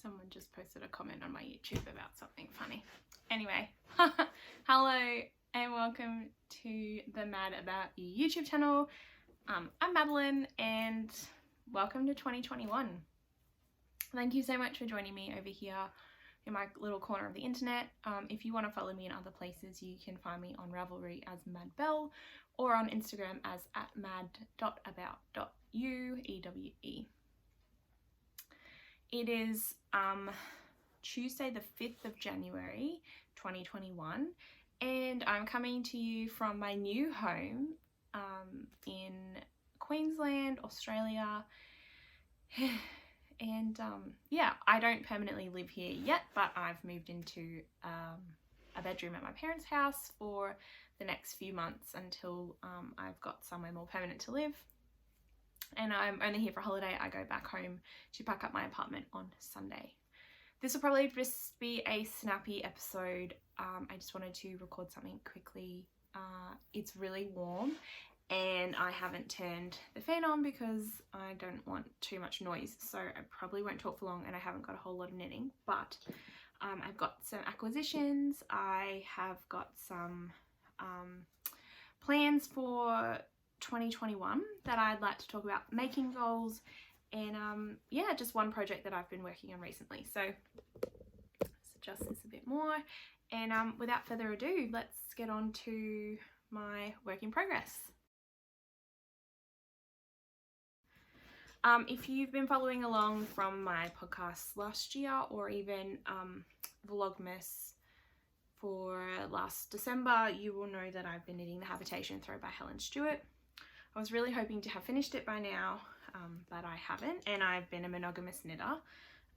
Someone just posted a comment on my YouTube about something funny. Anyway, hello and welcome to the Mad About Ewe YouTube channel. I'm Madeline and welcome to 2021. Thank you so much for joining me over here in my little corner of the internet. If you want to follow me in other places, you can find me on Ravelry as Madbell or on Instagram as @mad.about.ewe. It is Tuesday the 5th of January 2021 and I'm coming to you from my new home in Queensland, Australia. And yeah, I don't permanently live here yet, but I've moved into a bedroom at my parents' house for the next few months until I've got somewhere more permanent to live. And I'm only here for a holiday. I go back home to pack up my apartment on Sunday. This will probably just be a snappy episode. I just wanted to record something quickly. It's really warm and I haven't turned the fan on because I don't want too much noise, so I probably won't talk for long and I haven't got a whole lot of knitting, but I've got some acquisitions. I have got some plans for 2021 that I'd like to talk about, making goals, and yeah, just one project that I've been working on recently. So let's adjust this a bit more, and without further ado, let's get on to my work in progress. If you've been following along from my podcast last year or even Vlogmas for last December, you will know that I've been knitting the Habitation Throw by Helen Stewart. I was really hoping to have finished it by now, but I haven't, and I've been a monogamous knitter.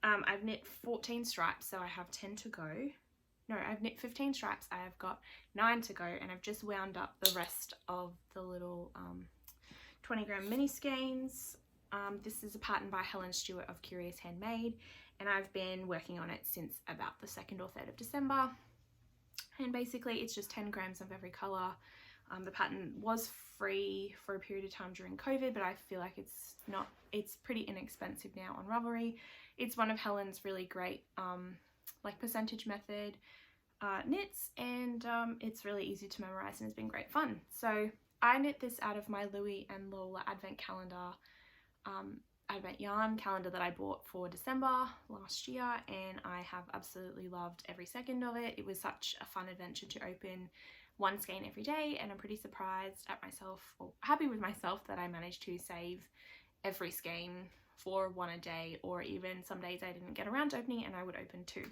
I've knit 14 stripes, so I have 10 to go. No, I've knit 15 stripes, I have got 9 to go, and I've just wound up the rest of the little 20-gram mini skeins. This is a pattern by Helen Stewart of Curious Handmade, and I've been working on it since about the 2nd or 3rd of December. And basically it's just 10 grams of every colour. The pattern was free for a period of time during COVID, but I feel like it's pretty inexpensive now on Ravelry. It's one of Helen's really great like percentage method knits, and it's really easy to memorize and it's been great fun. So I knit this out of my Louie and Lola advent calendar, advent yarn calendar that I bought for December last year, and I have absolutely loved every second of it. It was such a fun adventure to open one skein every day, and I'm pretty surprised at myself, or happy with myself, that I managed to save every skein for one a day, or even some days I didn't get around to opening and I would open 2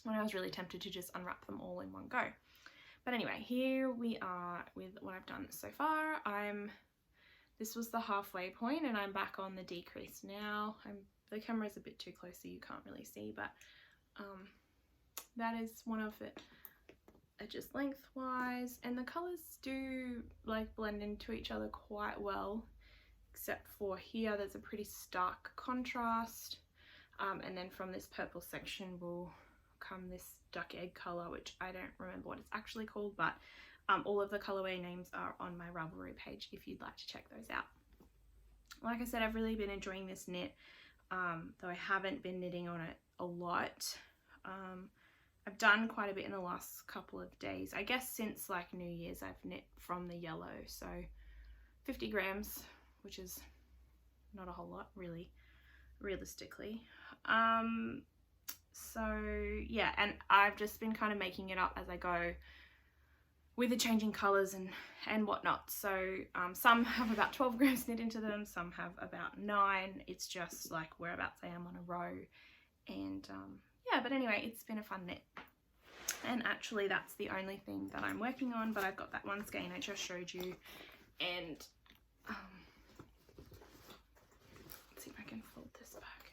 when I was really tempted to just unwrap them all in one go. But anyway, here we are with what I've done so far. This was the halfway point and I'm back on the decrease now. The camera's a bit too close so you can't really see, but that is one of it. Just lengthwise, and the colours do like blend into each other quite well, except for here there's a pretty stark contrast, and then from this purple section will come this duck egg colour, which I don't remember what it's actually called, but all of the colourway names are on my Ravelry page if you'd like to check those out. Like I said, I've really been enjoying this knit, though I haven't been knitting on it a lot. I've done quite a bit in the last couple of days. I guess since like New Year's I've knit from the yellow, so 50 grams, which is not a whole lot really, realistically. So yeah, and I've just been kind of making it up as I go with the changing colours and whatnot. So some have about 12 grams knit into them, some have about 9. It's just like whereabouts I am on a row, and yeah, but anyway, it's been a fun knit. And actually that's the only thing that I'm working on, but I've got that one skein I just showed you, and let's see if I can fold this back.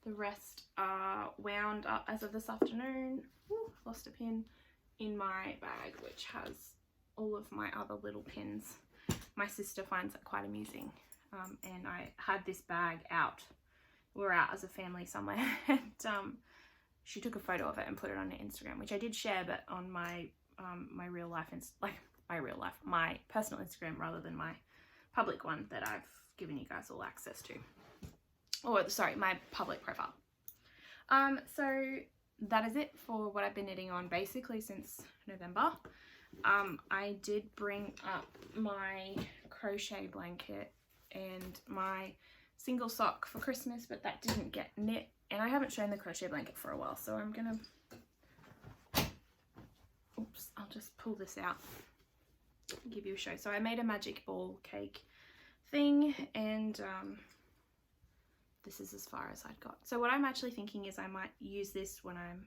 The rest are wound up as of this afternoon. Ooh, lost a pin in my bag, which has all of my other little pins. My sister finds it quite amusing, and I had this bag out. We're out as a family somewhere, and she took a photo of it and put it on her Instagram, which I did share, but on my my personal Instagram rather than my public one that I've given you guys all access to. Or sorry, my public profile. So that is it for what I've been knitting on basically since November. I did bring up my crochet blanket and my single sock for Christmas, but that didn't get knit, and I haven't shown the crochet blanket for a while, so I'm gonna, oops, I'll just pull this out, give you a show. So I made a magic ball cake thing, and this is as far as I'd got. So what I'm actually thinking is I might use this when I'm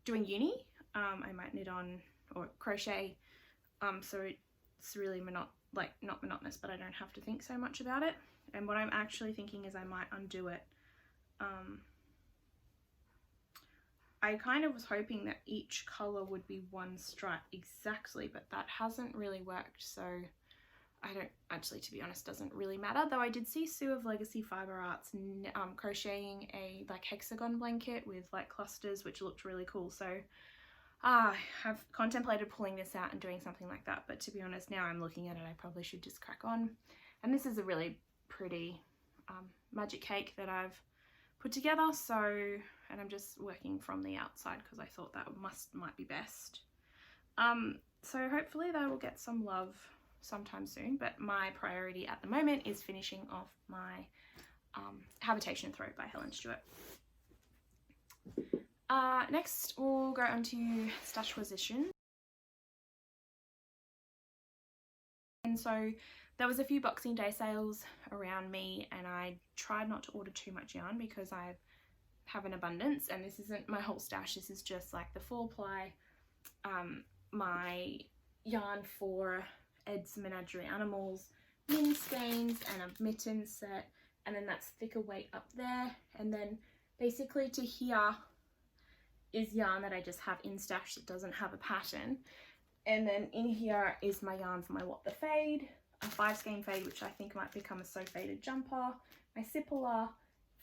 doing uni. I might knit on or crochet, so it's really not monotonous, but I don't have to think so much about it. And what I'm actually thinking is I might undo it. I kind of was hoping that each color would be one stripe exactly, but that hasn't really worked, so I don't actually, to be honest, doesn't really matter. Though I did see Sue of Legacy Fiber Arts crocheting a like hexagon blanket with like clusters, which looked really cool. So I have contemplated pulling this out and doing something like that, but to be honest, now I'm looking at it, I probably should just crack on. And this is a really pretty magic cake that I've put together, so, and I'm just working from the outside because I thought that might be best. So hopefully that will get some love sometime soon, but my priority at the moment is finishing off my Habitation Throw by Helen Stewart. Next we'll go on to stash position. And so there was a few Boxing Day sales around me, and I tried not to order too much yarn because I have an abundance, and this isn't my whole stash, this is just like the 4-ply, my yarn for Ed's Menagerie Animals, min skeins, and a mitten set, and then that's thicker weight up there, and then basically to here is yarn that I just have in stash that doesn't have a pattern, and then in here is my yarn for my What the Fade, a 5-skein fade which I think might become a So Faded jumper, my Sippler,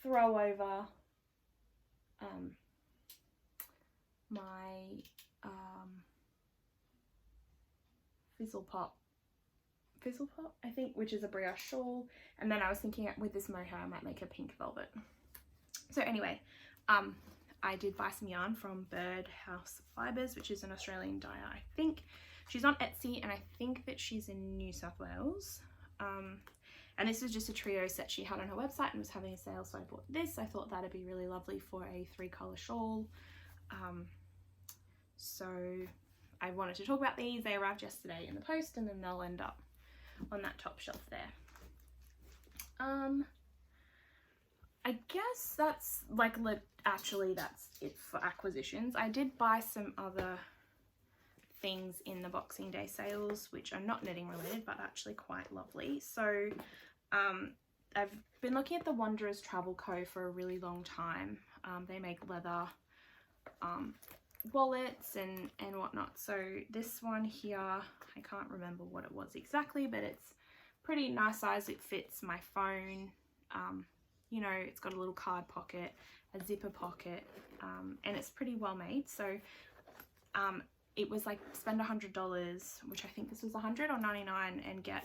throw over, my Fizzle Pop I think, which is a brioche shawl, and then I was thinking with this mohair I might make a pink velvet. So anyway, I did buy some yarn from Birdhouse Fibres, which is an Australian dyer, I think. She's on Etsy, and I think that she's in New South Wales. And this was just a trio set she had on her website and was having a sale, so I bought this. I thought that'd be really lovely for a 3-colour shawl. So I wanted to talk about these. They arrived yesterday in the post, and then they'll end up on that top shelf there. I guess that's like actually that's it for acquisitions. I did buy some other things in the Boxing Day sales which are not knitting related but actually quite lovely. So I've been looking at the Wanderers Travel Co for a really long time. They make leather wallets and whatnot. So this one here, I can't remember what it was exactly, but it's pretty nice size. It fits my phone. You know, it's got a little card pocket, a zipper pocket, and it's pretty well made. So it was like spend $100, which I think this was 100 or 99, and get,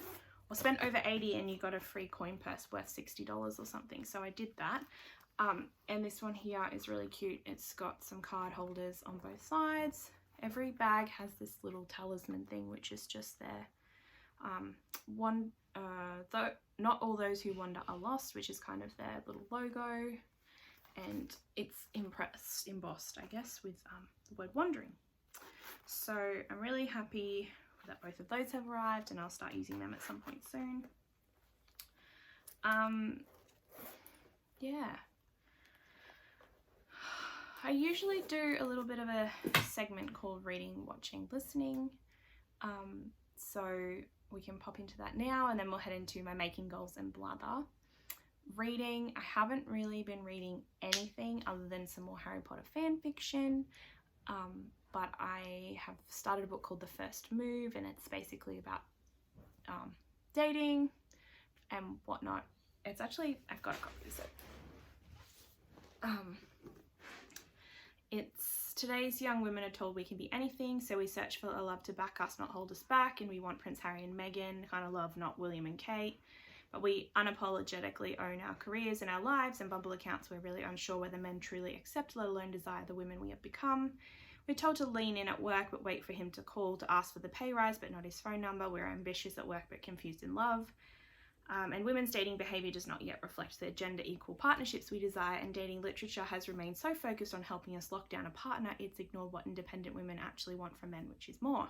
or spend over 80 and you got a free coin purse worth $60 or something. So I did that. And this one here is really cute. It's got some card holders on both sides. Every bag has this little talisman thing, which is just there. Though not all those who wander are lost, which is kind of their little logo, and it's embossed, I guess, with the word wandering. So I'm really happy that both of those have arrived, and I'll start using them at some point soon. Yeah. I usually do a little bit of a segment called reading, watching, listening. So we can pop into that now, and then we'll head into my making goals and blather. Reading, I haven't really been reading anything other than some more Harry Potter fan fiction, but I have started a book called The First Move, and it's basically about dating and whatnot. It's actually, I've got a copy of it. It's today's young women are told we can be anything, so we search for a love to back us, not hold us back, and we want Prince Harry and Meghan kind of love, not William and Kate. but we unapologetically own our careers and our lives, and Bumble accounts we're really unsure whether men truly accept, let alone desire, the women we have become. We're told to lean in at work but wait for him to call to ask for the pay rise but not his phone number. We're ambitious at work but confused in love. And women's dating behaviour does not yet reflect the gender equal partnerships we desire, and dating literature has remained so focused on helping us lock down a partner, it's ignored what independent women actually want from men, which is more.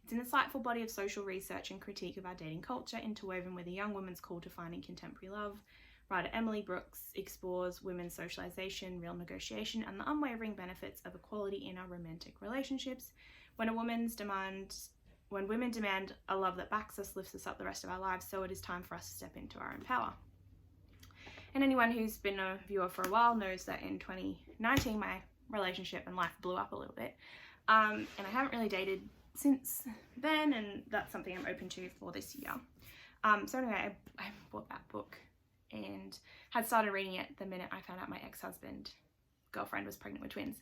It's an insightful body of social research and critique of our dating culture, interwoven with a young woman's call to finding contemporary love. Writer Emily Brooks explores women's socialisation, real negotiation, and the unwavering benefits of equality in our romantic relationships. When women demand a love that backs us, lifts us up the rest of our lives, so it is time for us to step into our own power. And anyone who's been a viewer for a while knows that in 2019 my relationship and life blew up a little bit. And I haven't really dated since then, and that's something I'm open to for this year. So anyway, I bought that book and had started reading it the minute I found out my ex-husband girlfriend was pregnant with twins.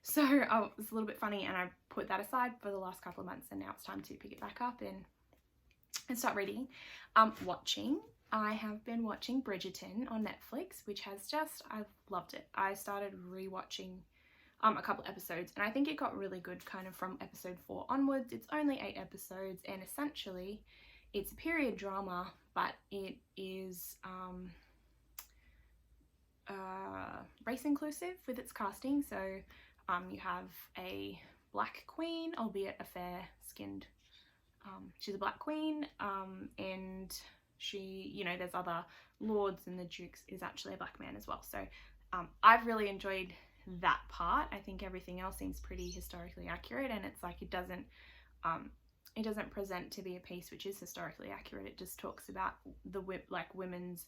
So it was a little bit funny, and I put that aside for the last couple of months, and now it's time to pick it back up and start reading. I have been watching Bridgerton on Netflix, which has I've loved it. I started rewatching a couple episodes, and I think it got really good kind of from episode 4 onwards. It's only 8 episodes, and essentially it's a period drama, but it is race inclusive with its casting. So you have a black queen, albeit a fair-skinned, she's a black queen, and she, there's other lords, and the Duke is actually a black man as well. So I've really enjoyed that part. I think everything else seems pretty historically accurate, and it's like it doesn't present to be a piece which is historically accurate. It just talks about the women's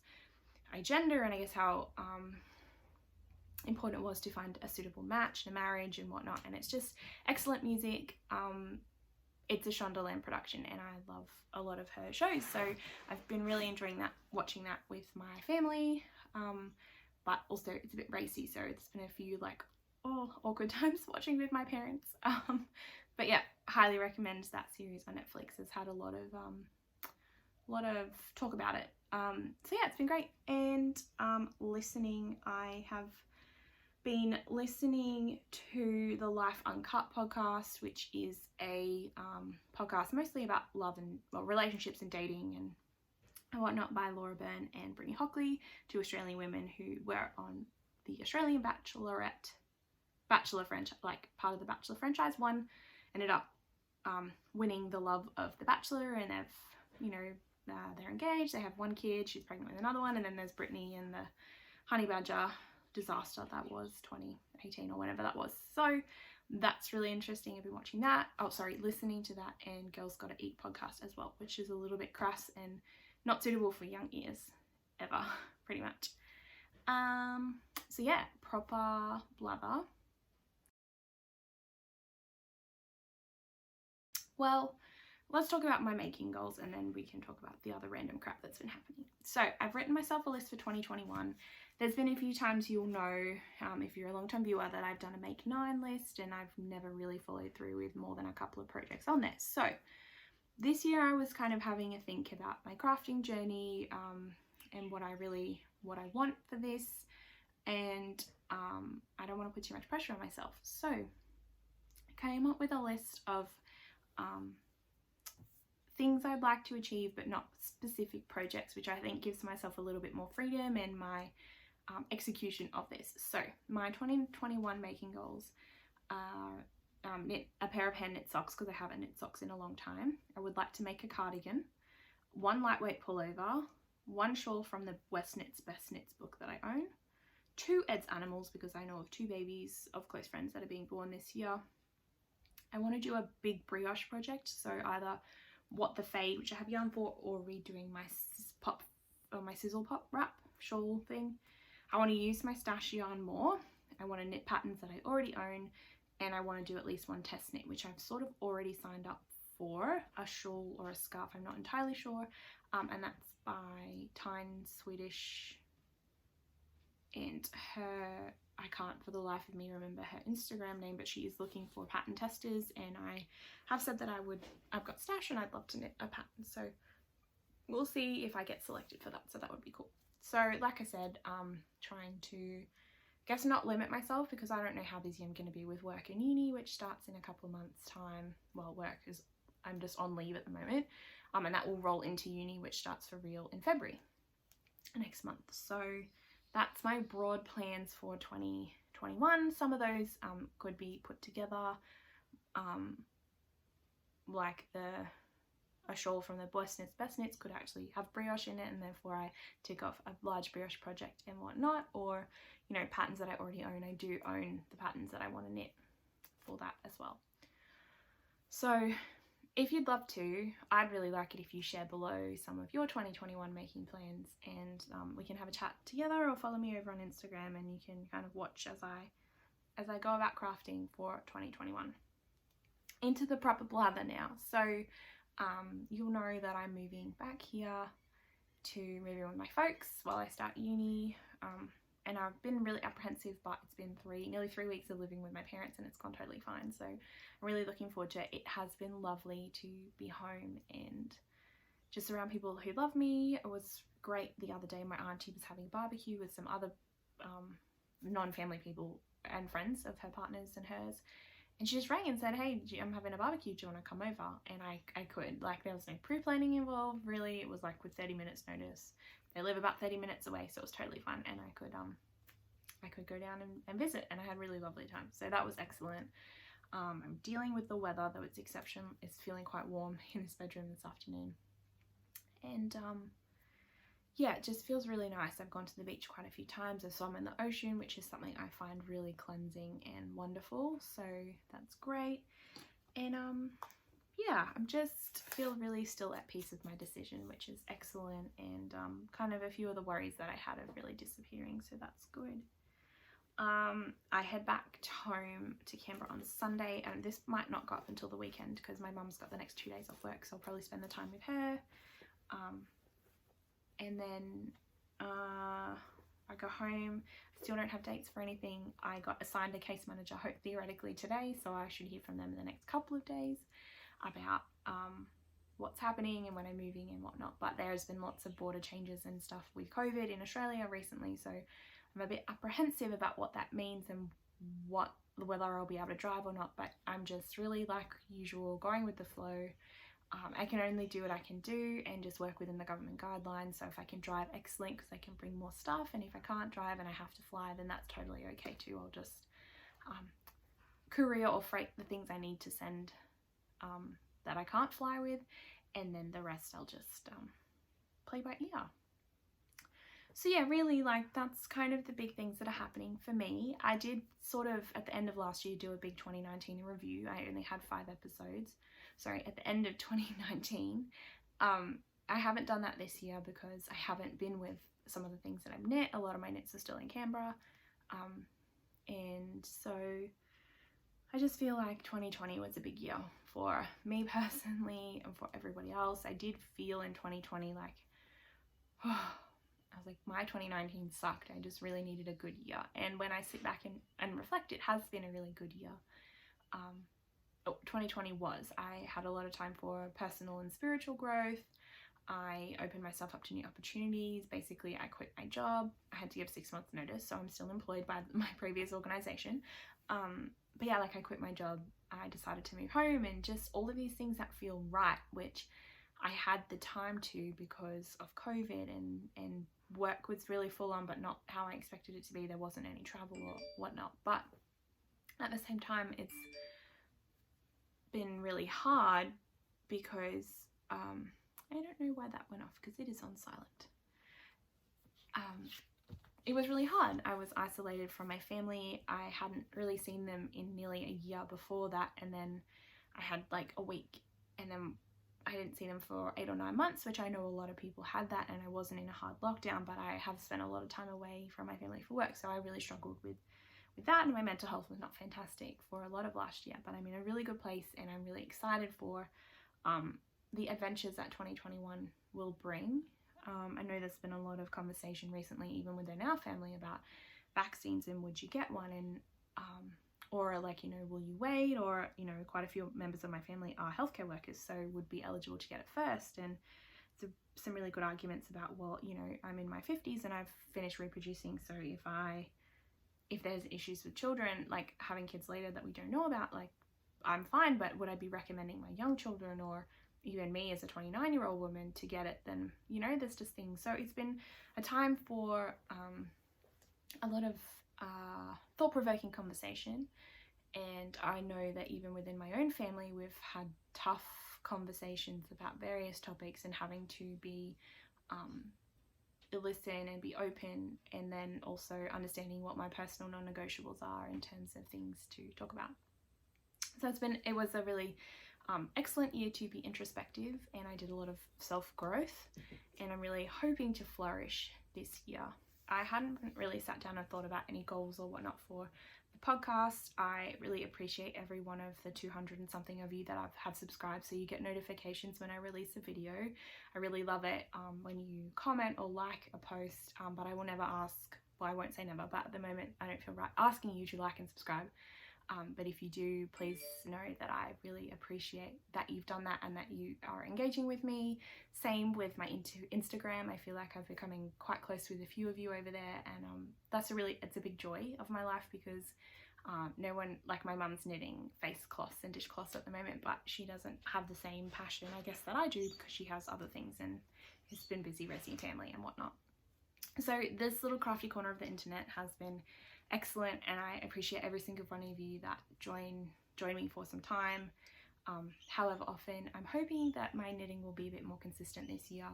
gender, and I guess how important it was to find a suitable match and a marriage and whatnot. And it's just excellent music. It's a Shondaland production, and I love a lot of her shows, so I've been really enjoying watching that with my family. But also it's a bit racy, so it's been a few awkward times watching with my parents. But yeah, highly recommend that series on Netflix. It's had a lot of talk about it. So yeah, it's been great. And listening, I have been listening to the Life Uncut podcast, which is a podcast mostly about love and relationships and dating and whatnot, by Laura Byrne and Brittany Hockley, 2 Australian women who were on the Australian Bachelor franchise, part of the Bachelor franchise. One ended up winning the love of the Bachelor, and they're engaged, they have 1 kid, she's pregnant with another one, and then there's Brittany and the honey badger disaster that was 2018 or whenever that was. So that's really interesting. I've been listening to that, and Girls Gotta Eat podcast as well, which is a little bit crass and not suitable for young ears ever, pretty much. So yeah, proper blather. Well, let's talk about my making goals, and then we can talk about the other random crap that's been happening. So I've written myself a list for 2021. There's been a few times you'll know, if you're a long-time viewer, that I've done a make 9 list, and I've never really followed through with more than a couple of projects on there. So this year I was kind of having a think about my crafting journey, and what I want for this, and I don't want to put too much pressure on myself. So I came up with a list of things I'd like to achieve, but not specific projects, which I think gives myself a little bit more freedom in my execution of this. So my 2021 making goals are knit a pair of hand knit socks, because I haven't knit socks in a long time. I would like to make a cardigan, 1 lightweight pullover, 1 shawl from the West Knits Best Knits book that I own, 2 Ed's animals, because I know of 2 babies of close friends that are being born this year. I want to do a big brioche project, so either What the Fade, which I have yarn for, or redoing my sizzle pop wrap shawl thing. I want to use my stash yarn more. I want to knit patterns that I already own, and I want to do at least 1 test knit, which I've sort of already signed up for, a shawl or a scarf, I'm not entirely sure, and that's by Tyne Swedish, and her, I can't for the life of me remember her Instagram name, but she is looking for pattern testers, and I have said that I've got stash and I'd love to knit a pattern. So we'll see if I get selected for that, so that would be cool. So like I said, trying to guess not limit myself, because I don't know how busy I'm going to be with work and uni, which starts in a couple of months time. Well, work is, I'm just on leave at the moment, and that will roll into uni, which starts for real in February next month. So that's my broad plans for 2021. Some of those could be put together, like a shawl from the Best Knits could actually have brioche in it, and therefore I tick off a large brioche project and whatnot. Or, you know, patterns that I already own. I do own the patterns that I want to knit for that as well. So if you'd love to, I'd really like it if you share below some of your 2021 making plans, and we can have a chat together, or follow me over on Instagram and you can kind of watch as I go about crafting for 2021. Into the proper blather now. So you'll know that I'm moving back here to move in with my folks while I start uni, and I've been really apprehensive, but it's been nearly 3 weeks of living with my parents and it's gone totally fine, so I'm really looking forward to it. It has been lovely to be home and just around people who love me. It was great the other day. My auntie was having a barbecue with some other non-family people and friends of her partners and hers, and she just rang and said, hey, I'm having a barbecue, do you want to come over? And I could, like, there was no pre-planning involved really. It was like with 30 minutes notice. They live about 30 minutes away, so it was totally fun, and I could go down and visit, and I had a really lovely time, so that was excellent. I'm dealing with the weather, though it's feeling quite warm in this bedroom this afternoon, and yeah, it just feels really nice. I've gone to the beach quite a few times. I've swum in the ocean, which is something I find really cleansing and wonderful, so that's great. And yeah, I'm just feel really still at peace with my decision, which is excellent, and kind of a few of the worries that I had are really disappearing, so that's good. I head back home to Canberra on Sunday, and this might not go up until the weekend because my mum's got the next 2 days off work, so I'll probably spend the time with her. And then I go home. I still don't have dates for anything. I got assigned a case manager theoretically today, so I should hear from them in the next couple of days about what's happening and when I'm moving and whatnot. But there's been lots of border changes and stuff with COVID in Australia recently, so I'm a bit apprehensive about what that means and whether I'll be able to drive or not. But I'm just really, like usual, going with the flow. I can only do what I can do and just work within the government guidelines. So if I can drive, excellent, because I can bring more stuff, and if I can't drive and I have to fly, then that's totally okay too. I'll just courier or freight the things I need to send that I can't fly with, and then the rest I'll just play by ear. So yeah, really, like, that's kind of the big things that are happening for me. I did sort of at the end of last year do a big 2019 review. I only had 5 episodes. Sorry, at the end of 2019. I haven't done that this year because I haven't been with some of the things that I've knit. A lot of my knits are still in Canberra. And so I just feel like 2020 was a big year for me personally and for everybody else. I did feel in 2020 like, I was like, my 2019 sucked. I just really needed a good year. And when I sit back and reflect, it has been a really good year. 2020 was. I had a lot of time for personal and spiritual growth. I opened myself up to new opportunities. Basically, I quit my job. I had to give 6 months notice, so I'm still employed by my previous organization. But yeah, like, I quit my job. I decided to move home, and just all of these things that feel right, which I had the time to because of COVID, and work was really full on, but not how I expected it to be. There wasn't any travel or whatnot. But at the same time, it's been really hard because I don't know why that went off because it is on silent. It was really hard. I was isolated from my family. I hadn't really seen them in nearly a year before that, and then I had like a week, and then I didn't see them for 8 or 9 months, which I know a lot of people had that, and I wasn't in a hard lockdown, but I have spent a lot of time away from my family for work, so I really struggled with that, and my mental health was not fantastic for a lot of last year. But I'm in a really good place, and I'm really excited for the adventures that 2021 will bring. I know there's been a lot of conversation recently, even within our family, about vaccines and would you get one, and or like, you know, will you wait, or, you know, quite a few members of my family are healthcare workers, so would be eligible to get it first, and it's a some really good arguments about, well, you know, I'm in my 50s and I've finished reproducing, so if there's issues with children, like having kids later that we don't know about, like I'm fine, but would I be recommending my young children or even me as a 29-year-old woman to get it? Then, you know, there's just things. So it's been a time for a lot of thought-provoking conversation, and I know that even within my own family we've had tough conversations about various topics, and having to be listen and be open, and then also understanding what my personal non-negotiables are in terms of things to talk about. So it was a really excellent year to be introspective, and I did a lot of self-growth, and I'm really hoping to flourish this year. I hadn't really sat down and thought about any goals or whatnot for the podcast. I really appreciate every one of the 200 and something of you that have subscribed, so you get notifications when I release a video. I really love it when you comment or like a post, but I will never ask, well, I won't say never, but at the moment I don't feel right asking you to like and subscribe. But if you do, please know that I really appreciate that you've done that and that you are engaging with me. Same with my Instagram. I feel like I'm becoming quite close with a few of you over there, and it's a big joy of my life, because no one, like my mum's knitting face cloths and dishcloths at the moment, but she doesn't have the same passion, I guess, that I do, because she has other things and has been busy raising family and whatnot. So this little crafty corner of the internet has been excellent, and I appreciate every single one of you that join me for some time, however often. I'm hoping that my knitting will be a bit more consistent this year.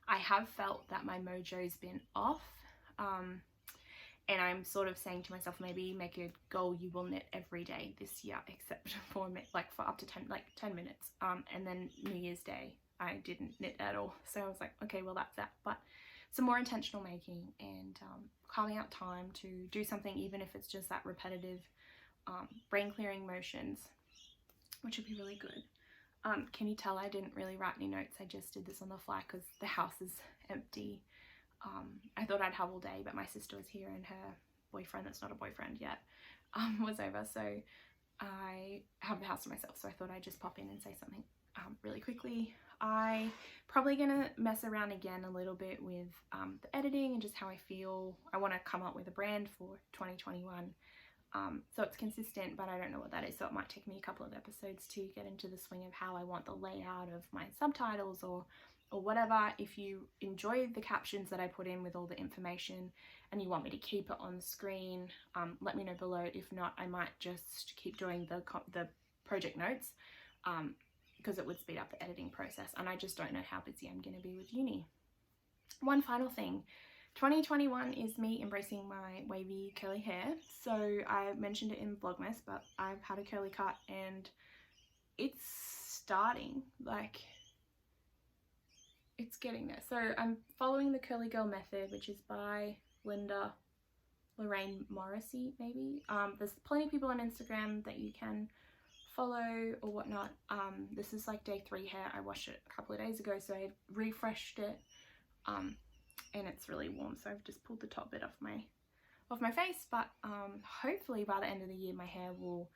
I have felt that my mojo's been off, and I'm sort of saying to myself, maybe make a goal you will knit every day this year, except for up to 10 minutes, and then New Year's Day I didn't knit at all, so I was like, okay, well that's that. But some more intentional making and carving out time to do something, even if it's just that repetitive brain clearing motions, which would be really good. Can you tell I didn't really write any notes? I just did this on the fly because the house is empty. I thought I'd have all day, but my sister was here and her boyfriend, that's not a boyfriend yet, was over, so I have the house to myself, so I thought I'd just pop in and say something really quickly. I probably gonna mess around again a little bit with the editing and just how I feel. I want to come up with a brand for 2021, so it's consistent, but I don't know what that is, so it might take me a couple of episodes to get into the swing of how I want the layout of my subtitles or whatever. If you enjoy the captions that I put in with all the information and you want me to keep it on screen, let me know below. If not, I might just keep doing the project notes, because it would speed up the editing process, and I just don't know how busy I'm going to be with uni. One final thing, 2021 is me embracing my wavy curly hair. So I mentioned it in Vlogmas, but I've had a curly cut and it's starting, like it's getting there. So I'm following the Curly Girl method, which is by Lorraine Morrissey, maybe. There's plenty of people on Instagram that you can follow or whatnot. This is like day 3 hair. I washed it a couple of days ago, so I refreshed it, and it's really warm, so I've just pulled the top bit off my face. But hopefully by the end of the year my hair will,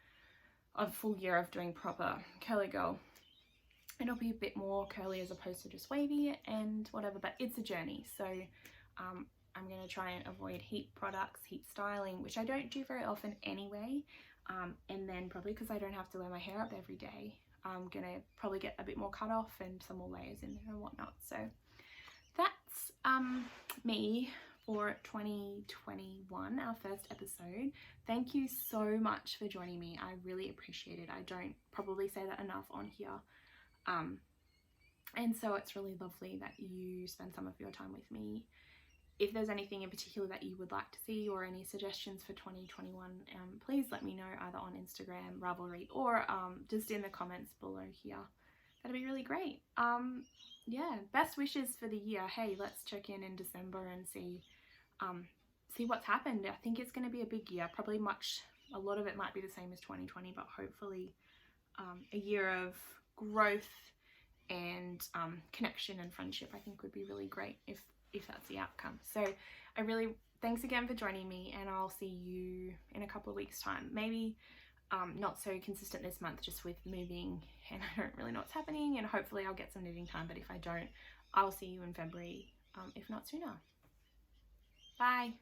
a full year of doing proper curly girl, it'll be a bit more curly as opposed to just wavy and whatever, but it's a journey. So I'm going to try and avoid heat products, heat styling, which I don't do very often anyway. And then probably because I don't have to wear my hair up every day, I'm going to probably get a bit more cut off and some more layers in there and whatnot. So that's me for 2021, our first episode. Thank you so much for joining me. I really appreciate it. I don't probably say that enough on here. And so it's really lovely that you spend some of your time with me. If there's anything in particular that you would like to see or any suggestions for 2021, please let me know either on Instagram, Ravelry, or just in the comments below here. That'd be really great. Yeah, best wishes for the year. Hey, let's check in December and see what's happened. I think it's going to be a big year. Probably a lot of it might be the same as 2020, but hopefully a year of growth and connection and friendship, I think would be really great if that's the outcome. So thanks again for joining me, and I'll see you in a couple of weeks time. Maybe not so consistent this month, just with moving, and I don't really know what's happening, and hopefully I'll get some knitting time, but if I don't, I will see you in February, if not sooner. Bye.